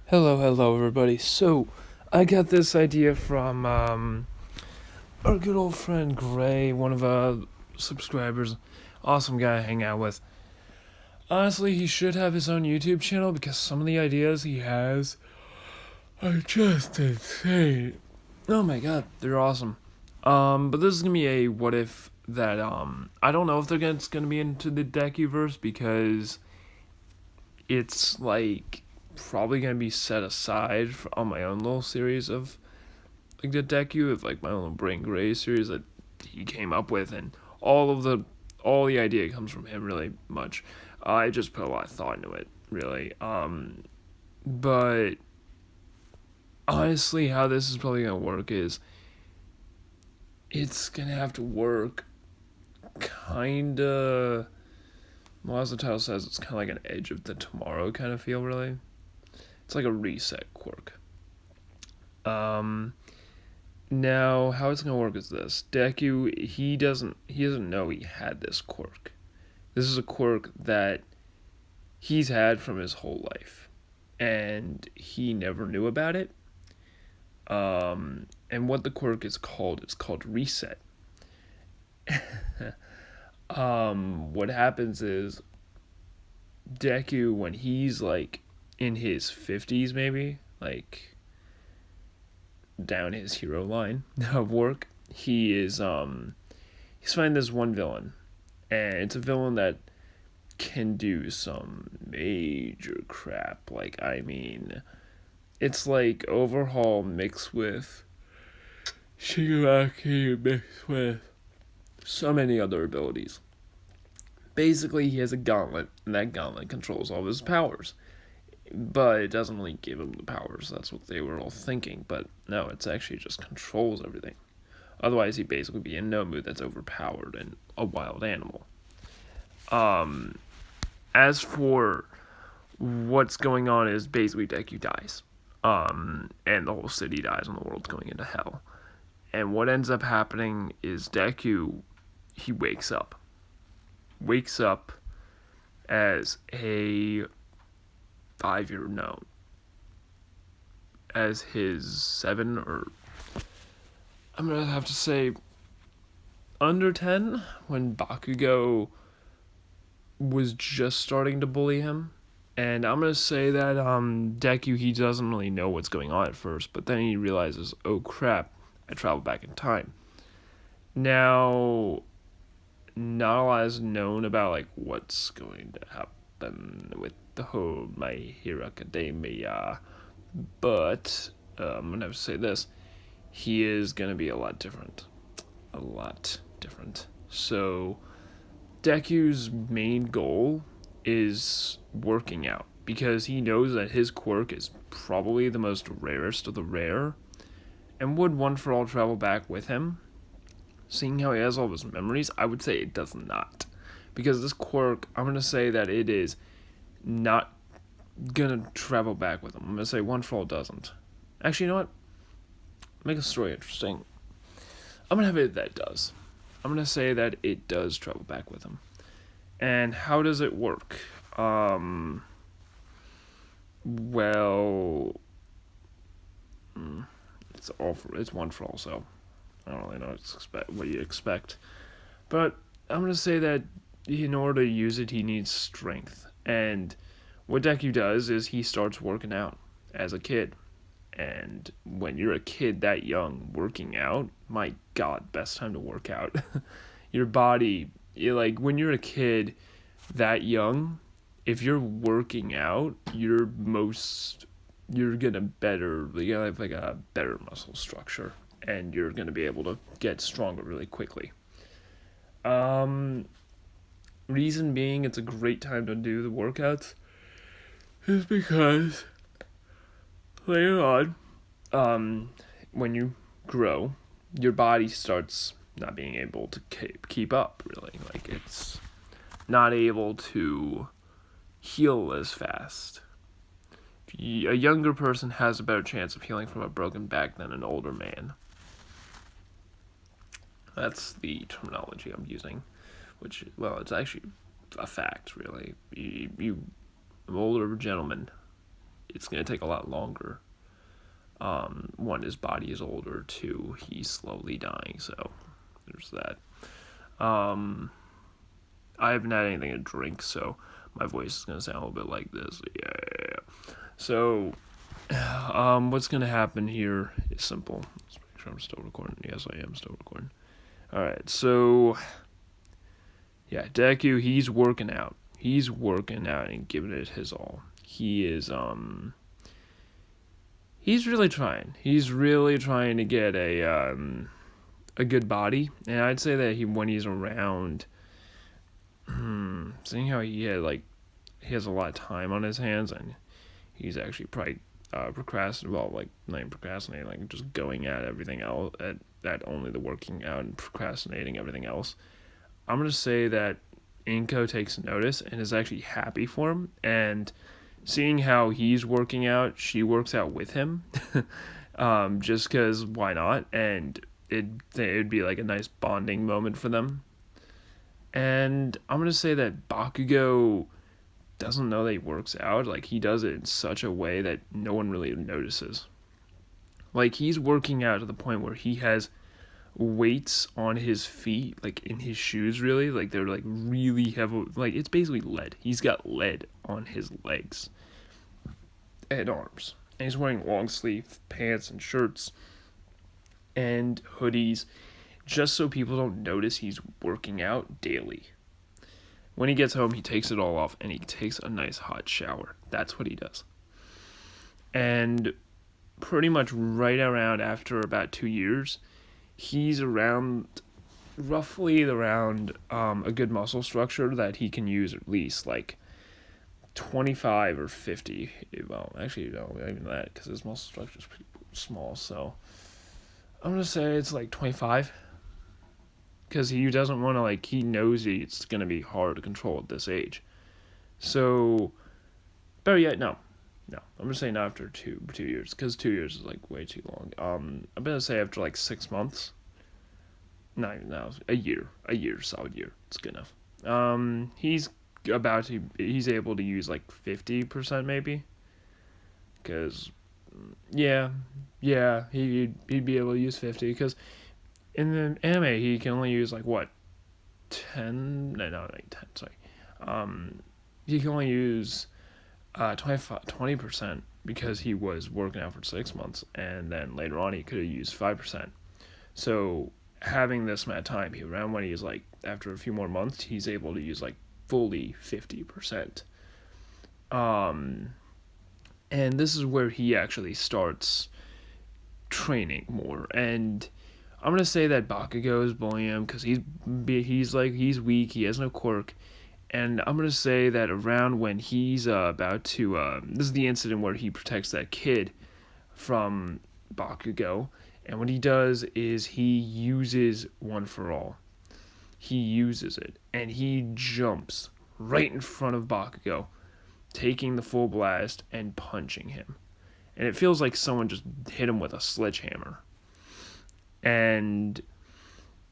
Hello, everybody. So, I got this idea from our good old friend Gray, one of our subscribers. Awesome guy to hang out with. Honestly, he should have his own YouTube channel because some of the ideas he has are just insane. Oh my god, they're awesome. But this is gonna be a what if that I don't know if it's gonna be into the Decuverse because it's like probably gonna be set aside on my own little series of like the Deku of like my own Brain Gray series that he came up with, and all the idea comes from him really much. I just put a lot of thought into it, really. But honestly, how this is probably gonna work is it's gonna have to work kinda. Well, as the title says, it's kind of like an Edge of the Tomorrow kind of feel, really. It's like a reset quirk. Um, Now, how it's gonna work is this: Deku, he doesn't know he had this quirk. This is a quirk that he's had from his whole life, and he never knew about it. And what the quirk is called? It's called reset. What happens is Deku, when he's like in his 50s, maybe like down his hero line of work, he's finding this one villain, and it's a villain that can do some major crap. Like, I mean, it's like Overhaul mixed with Shigaraki mixed with so many other abilities. Basically, he has a gauntlet, and that gauntlet controls all of his powers. But it doesn't really give him the powers. That's what they were all thinking. But no, it's actually just controls everything. Otherwise, he'd basically be a Nomu that's overpowered and a wild animal. Um, as for what's going on is basically Deku dies. And the whole city dies and the world's going into hell. And what ends up happening is Deku, he wakes up. Wakes up as a 5 year, no, as his 7 or I'm gonna have to say under 10 when Bakugo was just starting to bully him. And I'm gonna say that Deku, he doesn't really know what's going on at first, but then he realizes, oh crap, I traveled back in time. Now, not a lot is known about like what's going to happen with the whole My Hero Academia, but I'm gonna have to say this: he is gonna be a lot different. So Deku's main goal is working out because he knows that his quirk is probably the most rarest of the rare, and would One for All travel back with him? Seeing how he has all of his memories, I would say it does not. Because this quirk, I'm going to say that it is not going to travel back with him. I'm going to say One for All doesn't. Actually, you know what? Make the story interesting. I'm going to have it that it does. I'm going to say that it does travel back with him. And how does it work? Well, it's One for All, so I don't really know what you expect. But I'm going to say that in order to use it, he needs strength. And what Deku does is he starts working out as a kid. And when you're a kid that young, working out, my God, best time to work out. Your body, like when you're a kid that young, if you're working out, you're gonna have like a better muscle structure, and you're gonna be able to get stronger really quickly. Reason being, it's a great time to do the workouts is because later on, when you grow, your body starts not being able to keep up, really. Like, it's not able to heal as fast. A younger person has a better chance of healing from a broken back than an older man. That's the terminology I'm using, which, well, it's actually a fact, really. An older gentleman it's going to take a lot longer. One, his body is older. Two, he's slowly dying. So there's that. I haven't had anything to drink, so my voice is going to sound a little bit like this. Yeah. So, what's going to happen here is simple. Let's make sure I'm still recording. Yes, I am still recording. Alright, so, yeah, Deku, he's working out. He's working out and giving it his all. He is, he's really trying. He's really trying to get a good body. And I'd say that when he's around, seeing how he has a lot of time on his hands, and he's actually probably not even procrastinating, like just going at everything else, at only the working out and procrastinating everything else. I'm going to say that Inko takes notice and is actually happy for him, and seeing how he's working out, she works out with him, just because why not, and it'd be like a nice bonding moment for them. And I'm going to say that Bakugo doesn't know that he works out. Like, he does it in such a way that no one really notices. Like, he's working out to the point where he has weights on his feet, like in his shoes, really. Like, they're like really heavy. Like, it's basically lead. He's got lead on his legs and arms. And he's wearing long sleeve pants and shirts and hoodies, just so people don't notice he's working out daily. When he gets home, he takes it all off and he takes a nice hot shower. That's what he does. And pretty much right around after about 2 years, he's roughly around a good muscle structure that he can use at least like 25 or 50. Well, actually, no, not even that, because his muscle structure is pretty small. So I'm going to say it's like 25. Because he doesn't want to, he knows it's going to be hard to control at this age. So, better yet, no. I'm going to say not after two years, because 2 years is, way too long. I'm going to say after, 6 months. Not even now, a year, solid year. It's good enough. He's able to use, 50% maybe. Because, yeah, he'd be able to use 50, because in the anime, he can only use 10? No, not 10. Sorry. He can only use 20% because he was working out for 6 months, and then later on he could have used 5%. So having this amount of time, around when he's after a few more months, he's able to use fully 50%. And this is where he actually starts training more, and I'm gonna say that Bakugo is bullying him because he's weak. He has no quirk, and I'm gonna say that around when he's about to this is the incident where he protects that kid from Bakugo, and what he does is he uses One for All. He uses it, and he jumps right in front of Bakugo, taking the full blast and punching him, and it feels like someone just hit him with a sledgehammer. And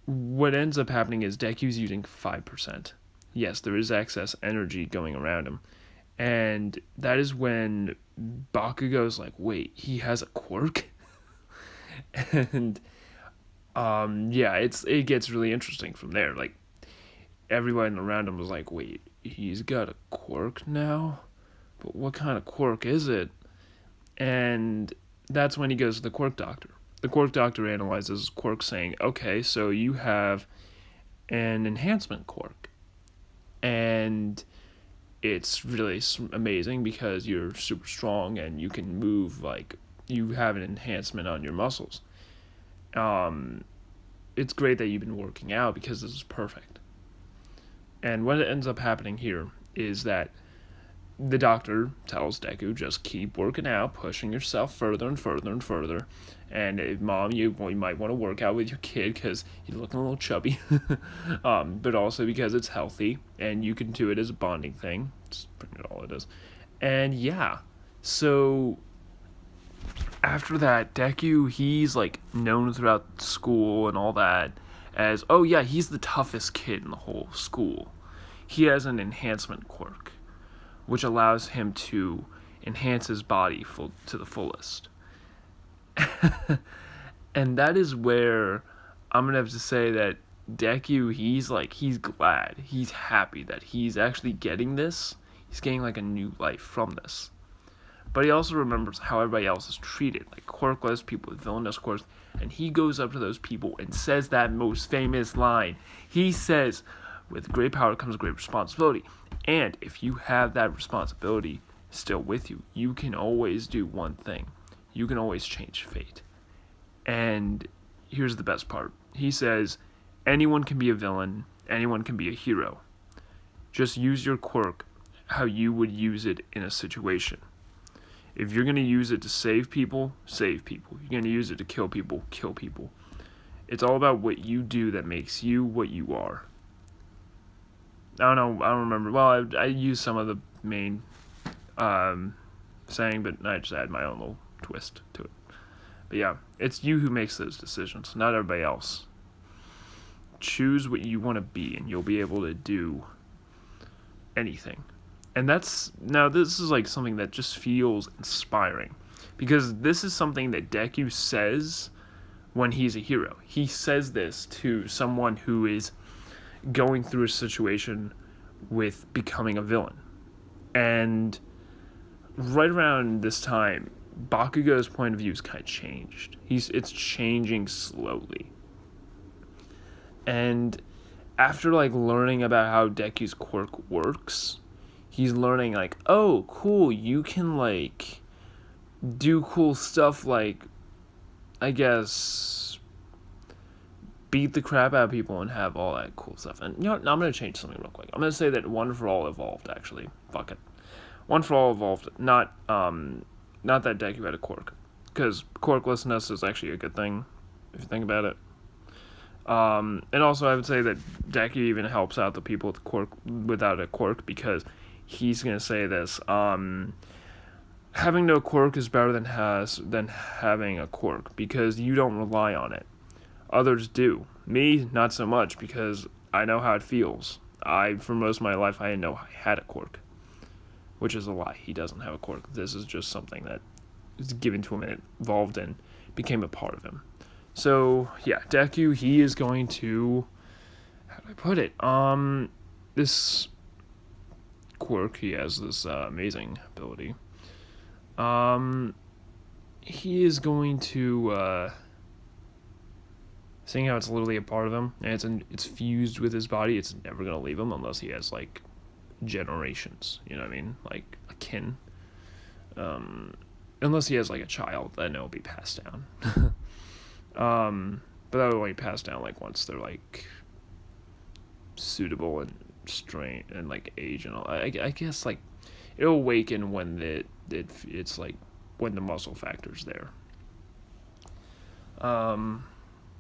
what ends up happening is Deku's using 5%. Yes, there is excess energy going around him. And that is when Bakugo's wait, he has a quirk? And, it gets really interesting from there. Everyone around him was wait, he's got a quirk now? But what kind of quirk is it? And that's when he goes to the quirk doctor. The quirk doctor analyzes his quirk, saying, okay, so you have an enhancement quirk. And it's really amazing because you're super strong and you can move, you have an enhancement on your muscles. It's great that you've been working out because this is perfect. And what ends up happening here is that the doctor tells Deku, just keep working out, pushing yourself further and further and further. And if Mom, you might want to work out with your kid because you're looking a little chubby. But also because it's healthy and you can do it as a bonding thing. That's pretty much all it is. And yeah, so after that, Deku, he's known throughout school and all that as, oh yeah, he's the toughest kid in the whole school. He has an enhancement quirk, which allows him to enhance his body to the fullest. And that is where I'm gonna have to say that Deku, he's glad, he's happy that he's actually getting this. He's getting like a new life from this. But he also remembers how everybody else is treated, like quirkless people with villainous quirks, and he goes up to those people and says that most famous line. He says, "With great power comes great responsibility." And if you have that responsibility still with you, you can always do one thing. You can always change fate. And here's the best part. He says, anyone can be a villain, anyone can be a hero. Just use your quirk how you would use it in a situation. If you're going to use it to save people, save people. You're going to use it to kill people, kill people. It's all about what you do that makes you what you are. I don't remember. Well, I used some of the main saying, but I just add my own little twist to it. But yeah, it's you who makes those decisions, not everybody else. Choose what you want to be, and you'll be able to do anything. And this is like something that just feels inspiring, because this is something that Deku says when he's a hero. He says this to someone who is going through a situation with becoming a villain. And right around this time, Bakugo's point of view is kind of changed. It's changing slowly. And after like learning about how Deku's quirk works, he's learning like, oh, cool, you can like do cool stuff like, I guess, beat the crap out of people and have all that cool stuff. And you know what? I'm going to change something real quick. I'm going to say that One for All evolved, actually. Fuck it. One for All evolved. Not that Deku had a quirk. Because quirklessness is actually a good thing, if you think about it. And also I would say that Deku even helps out the people with quirk without a quirk, because he's going to say this. Having no quirk is better than having a quirk, because you don't rely on it. Others do. Me, not so much, because I know how it feels. For most of my life, I didn't know I had a quirk. Which is a lie. He doesn't have a quirk. This is just something that is given to him and evolved and became a part of him. So, yeah, Deku, he is going to... How do I put it? This quirk, he has this amazing ability. He is going to... seeing how it's literally a part of him, and it's fused with his body, it's never going to leave him unless he has, like, generations, you know what I mean? Like, a kin. Unless he has, like, a child, then it'll be passed down. But that will only pass down, like, once they're, like, suitable and strength and, like, age and all. I guess, like, it'll awaken when it's, like, when the muscle factor's there.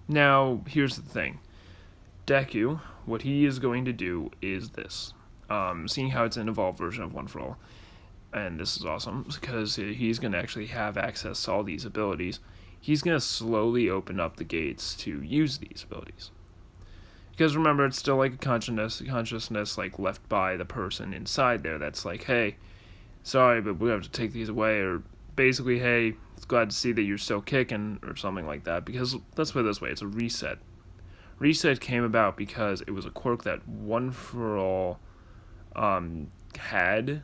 Now, here's the thing. Deku, what he is going to do is this. Seeing how it's an evolved version of One for All, and this is awesome, because he's going to actually have access to all these abilities. He's going to slowly open up the gates to use these abilities. Because remember, it's still like a consciousness like left by the person inside there that's like, hey, sorry, but we have to take these away, or basically, hey, it's glad to see that you're still kicking, or something like that. Because let's put it this way, it's a reset. Reset came about because it was a quirk that One for All had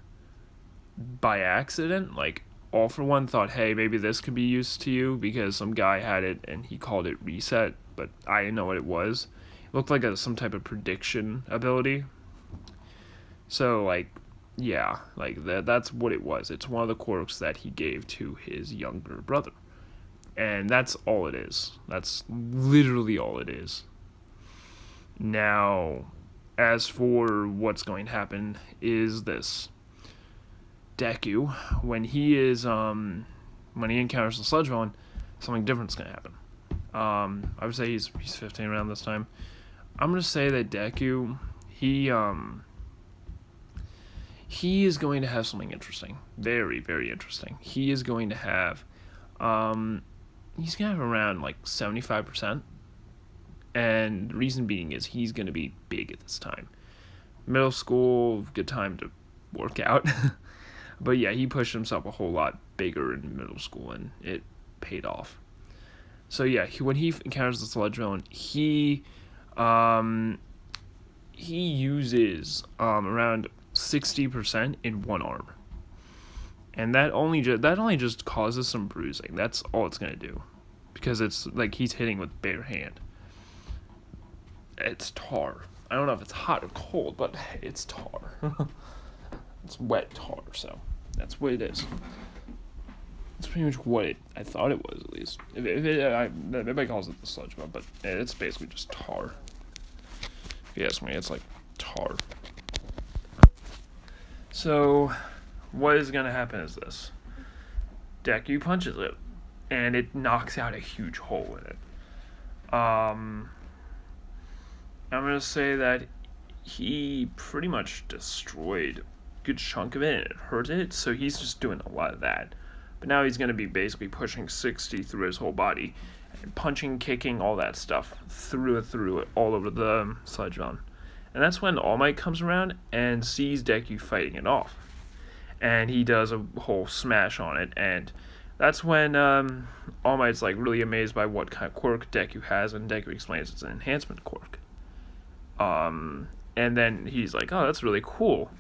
by accident. Like, All for One thought, hey, maybe this could be used to you, because some guy had it and he called it Reset, but I didn't know what it was. It looked like some type of prediction ability. So, like, yeah, like that's what it was. It's one of the quirks that he gave to his younger brother. And that's all it is. That's literally all it is. Now, as for what's going to happen is this. Deku, when he encounters the sludge villain, something different's going to happen. I would say he's 15 around this time. I'm going to say that Deku, he is going to have something interesting. Very, very interesting. He is going to have, he's going to have around like 75%. And the reason being is he's going to be big at this time. Middle school, good time to work out. But yeah, he pushed himself a whole lot bigger in middle school, and it paid off. So yeah, when he encounters the sludge villain, he uses around 60% in one arm, and that only just causes some bruising. That's all it's gonna do, because it's like he's hitting with bare hand. It's tar. I don't know if it's hot or cold, but it's tar. It's wet tar, so that's what it is. It's pretty much what I thought it was, at least. Everybody calls it the sludge bomb, but it's basically just tar. If you ask me, it's like tar. So, what is going to happen is this. Deku punches it, and it knocks out a huge hole in it. I'm going to say that he pretty much destroyed a good chunk of it, and it hurt it, so he's just doing a lot of that. But now he's going to be basically pushing 60 through his whole body, and punching, kicking, all that stuff through it, all over the sludge villain. And that's when All Might comes around and sees Deku fighting it off. And he does a whole smash on it, and that's when All Might's like really amazed by what kind of quirk Deku has, and Deku explains it's an enhancement quirk. And then he's like, oh, that's really cool.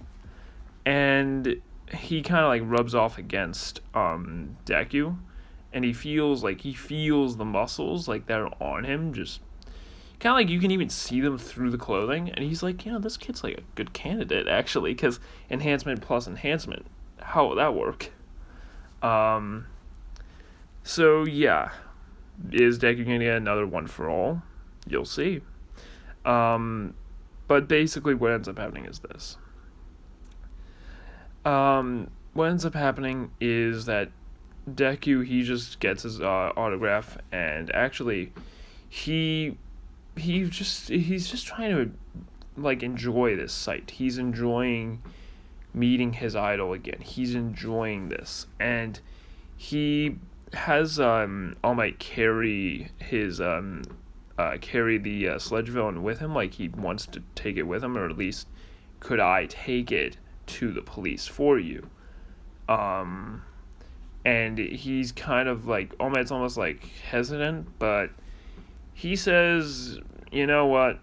And he kind of like rubs off against Deku, and he feels the muscles like that are on him, just kind of like you can even see them through the clothing, and he's like, this kid's like a good candidate actually, because enhancement plus enhancement, how will that work? So yeah, is Deku gonna get another one for all? You'll see. But basically what ends up happening is this. What ends up happening is that Deku, he just gets his autograph, and actually he's just trying to like enjoy this sight. He's enjoying meeting his idol again. He's enjoying this, and he has All Might carry his carry the sludge villain with him, like he wants to take it with him, or at least could I take it to the police for you? And he's kind of like, All Might's almost like hesitant, but he says, you know what,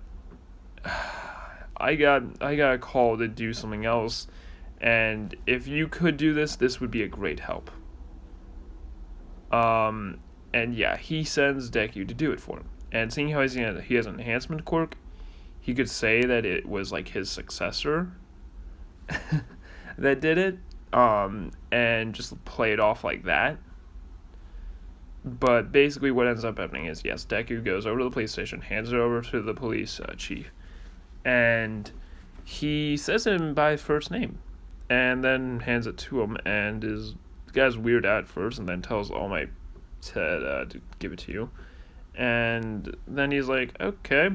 I got a call to do something else, and if you could do this would be a great help. And yeah, he sends Deku to do it for him. And seeing how he has an enhancement quirk, he could say that it was like his successor that did it, and just play it off like that. But basically what ends up happening is, yes, Deku goes over to the police station, hands it over to the police chief, and he says him by first name, and then hands it to him, and the guy's weirded out at first, and then tells All Might to give it to you. And then he's like, okay,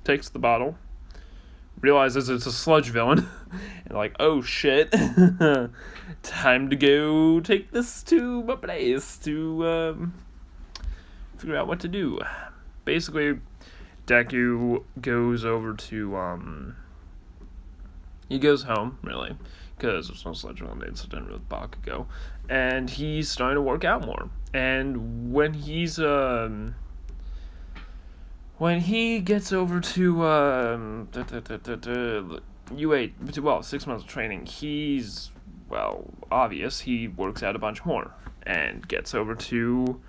takes the bottle, realizes it's a sludge villain, and like, oh shit, time to go take this to my place to figure out what to do. Basically, Deku goes over to, he goes home, really, because there's no sludge villain incident with Bakugo, and he's starting to work out more. And when he's, when he gets over to UA, 6 months of training, he's, obvious, he works out a bunch more and gets over to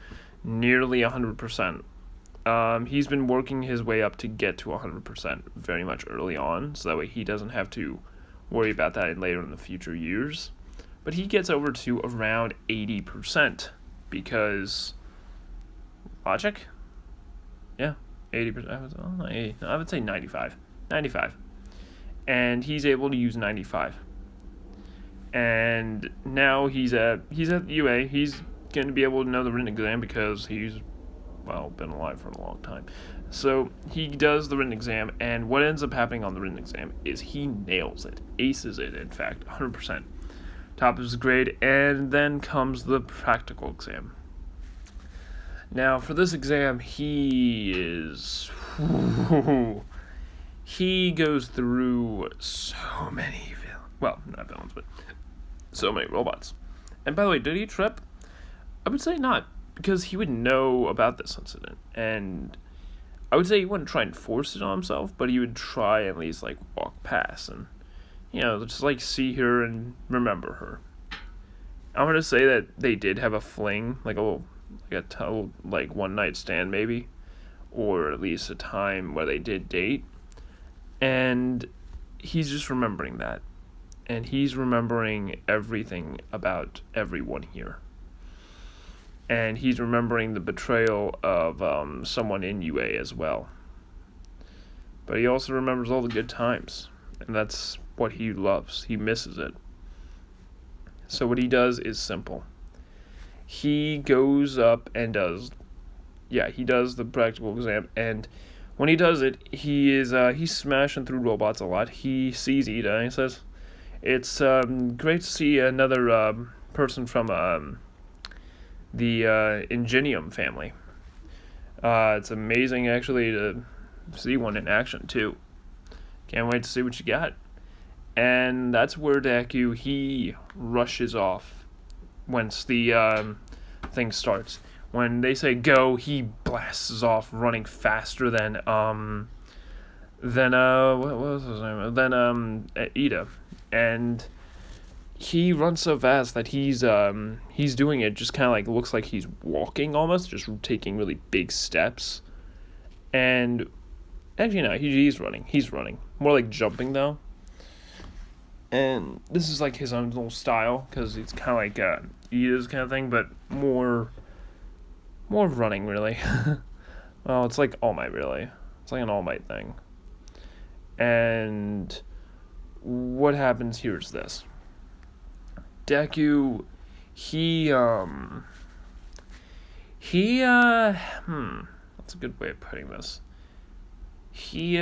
nearly 100%. He's been working his way up to get to 100% very much early on, so that way he doesn't have to worry about that later in the future years. But he gets over to around 80% because logic? Yeah. 80%, I would say 95. And he's able to use 95. And now he's at UA. He's going to be able to know the written exam because he's, been alive for a long time. So he does the written exam, and what ends up happening on the written exam is he nails it. Aces it, in fact, 100%. Top of his grade, and then comes the practical exam. Now, for this exam, he goes through so many not villains, but So many robots. And by the way, did he trip? I would say not, because he would know about this incident, and I would say he wouldn't try and force it on himself, but he would try at least like walk past and just like see her and remember her. I'm gonna say that they did have a fling, like one night stand maybe, or at least a time where they did date, and he's just remembering that, and he's remembering everything about everyone here. And he's remembering the betrayal of someone in UA as well. But he also remembers all the good times, and that's what he loves. He misses it. So what he does is simple. He goes up and he does the practical exam, and when he does it, he's smashing through robots a lot. He sees Ida, and he says, "It's great to see another person from the Ingenium family. It's amazing, actually, to see one in action, too. Can't wait to see what you got." And that's where Deku, he rushes off once the thing starts. When they say go, he blasts off, running faster than what was his name? Ida. And he runs so fast that he's doing it just kind of like looks like he's walking almost, just taking really big steps. And actually no, he's running. He's running. More like jumping though. And this is like his own little style, because it's kind of like Ida's kind of thing, but more running really. Well, it's like All Might really. It's like an All Might thing. And what happens here is this. Deku, that's a good way of putting this. He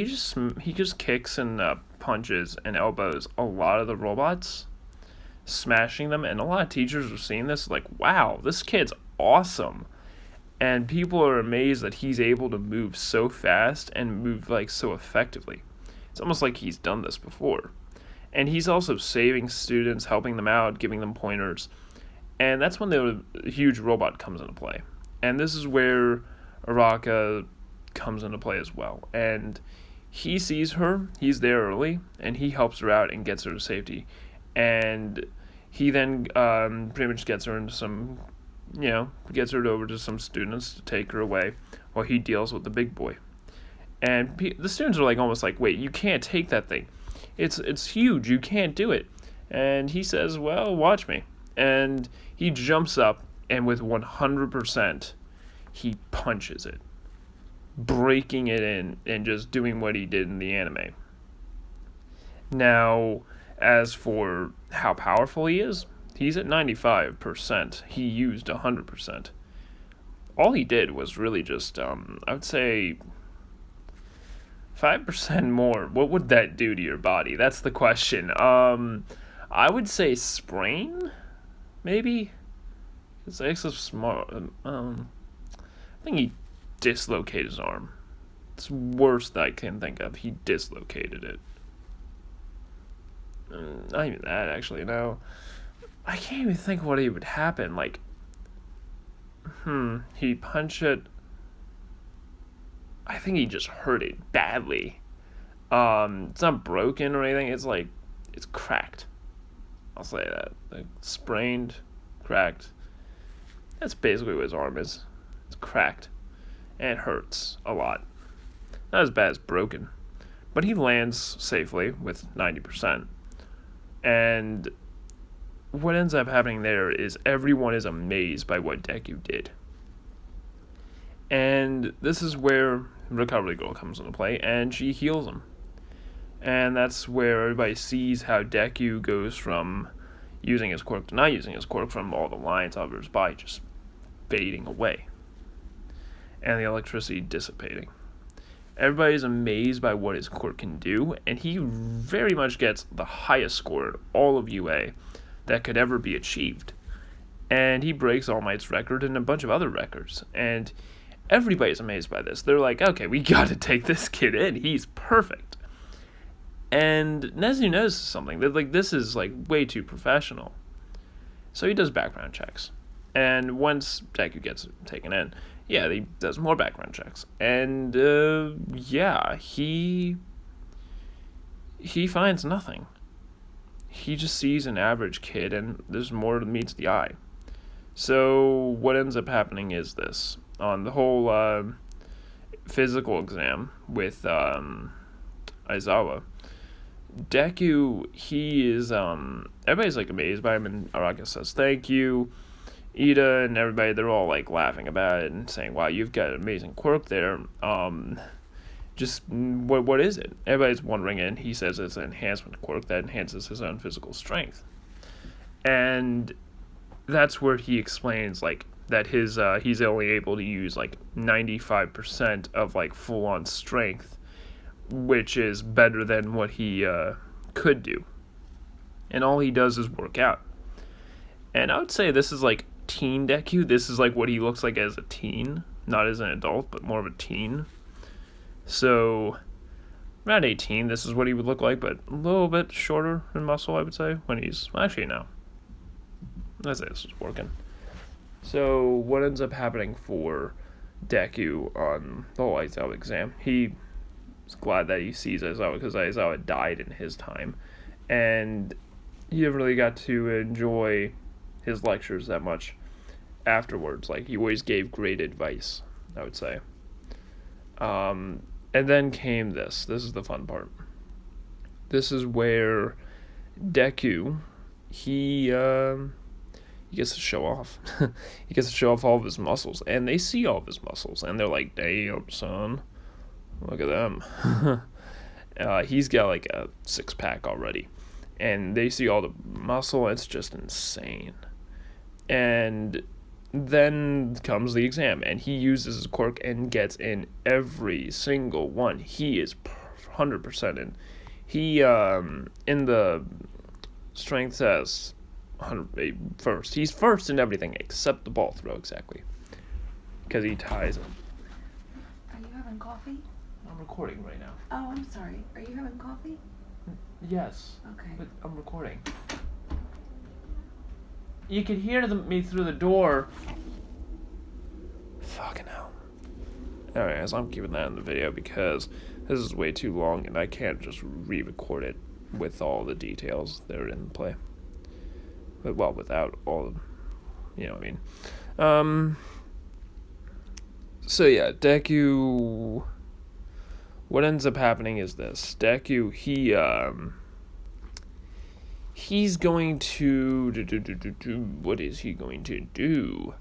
just kicks and punches and elbows a lot of the robots, smashing them, and a lot of teachers are seeing this like, wow, this kid's awesome. And people are amazed that he's able to move so fast and move like so effectively. It's almost like he's done this before. And he's also saving students, helping them out, giving them pointers. And that's when the huge robot comes into play. And this is where Araka comes into play as well. And he sees her, he's there early, and he helps her out and gets her to safety. And he then pretty much gets her into gets her over to some students to take her away while he deals with the big boy. And the students are like almost like, wait, you can't take that thing. It's huge, you can't do it. And he says, well, watch me. And he jumps up, and with 100%, he punches it, breaking it in and just doing what he did in the anime. Now, as for how powerful he is, he's at 95%. He used 100%. All he did was really just, I would say, 5% more. What would that do to your body? That's the question. I would say sprain, maybe. It's extra smart. I think he dislocated his arm. It's worst that I can think of. He dislocated it. Not even that, actually. No, I can't even think what would happen. Like, he punched it. I think he just hurt it badly. It's not broken or anything. It's like, it's cracked. I'll say that. Like, sprained, cracked. That's basically what his arm is. It's cracked. And it hurts a lot. Not as bad as broken. But he lands safely with 90%. And what ends up happening there is everyone is amazed by what Deku did. And this is where Recovery Girl comes into play, and she heals him. And that's where everybody sees how Deku goes from using his quirk to not using his quirk, from all the lines of his body just fading away. And the electricity dissipating. Everybody's amazed by what his quirk can do, and he very much gets the highest score in all of UA that could ever be achieved. And he breaks All Might's record and a bunch of other records. And everybody's amazed by this. They're like, okay, we gotta take this kid in. He's perfect. And Nezu notices something that like this is like way too professional. So he does background checks. And once Deku gets taken in, yeah, he does more background checks. And yeah, he finds nothing. He just sees an average kid, and there's more that meets the eye. So what ends up happening is this: on the whole physical exam with Aizawa, Deku, he is everybody's like amazed by him, and Araka says thank you. Ida and everybody, they're all like laughing about it and saying, "Wow, you've got an amazing quirk there." Just what is it? Everybody's wondering, and he says it's an enhancement quirk that enhances his own physical strength. And that's where he explains like that his he's only able to use like 95% of like full on strength, which is better than what he could do. And all he does is work out. And I would say this is like teen Deku. This is like what he looks like as a teen, not as an adult, but more of a teen. So around 18, this is what he would look like, but a little bit shorter in muscle, I would say, when he's, well, actually, no. Let's say this is working. So what ends up happening for Deku on the whole Aizawa exam, he's glad that he sees Aizawa, because Aizawa died in his time, and he never really got to enjoy his lectures that much afterwards. Like, he always gave great advice, I would say. And then came this. This is the fun part. This is where Deku, he gets to show off. He gets to show off all of his muscles. And they see all of his muscles. And they're like, damn, son. Look at them. He's got like a 6-pack already. And they see all the muscle. It's just insane. And then comes the exam, and he uses his quirk and gets in every single one. He is 100% in. He, in the strength test, first. He's first in everything except the ball throw, exactly. Because he ties him. Are you having coffee? I'm recording right now. Oh, I'm sorry. Are you having coffee? Yes. Okay. But I'm recording. You can hear me through the door. Fucking hell. Anyways, I'm keeping that in the video because this is way too long and I can't just re-record it with all the details that are in play. But, well, without all of, you know what I mean. So yeah, Deku, what ends up happening is this. Deku, he's going to what is he going to do?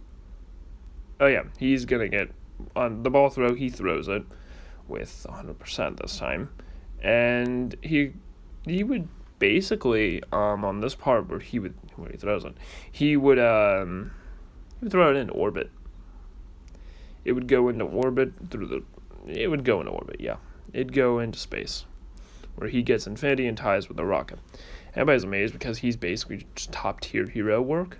Oh yeah, he's gonna get on the ball throw. He throws it with 100% this time, and he would basically on this part where he throws it, he would throw it into orbit. It would go into orbit It'd go into space, where he gets infinity and ties with the rocket. Everybody's amazed because he's basically just top-tier hero work.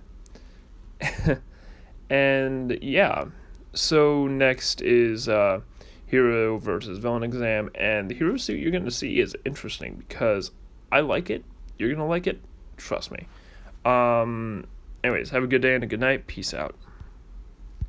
And, yeah. So, next is hero versus villain exam. And the hero suit you're going to see is interesting because I like it. You're going to like it. Trust me. Anyways, have a good day and a good night. Peace out.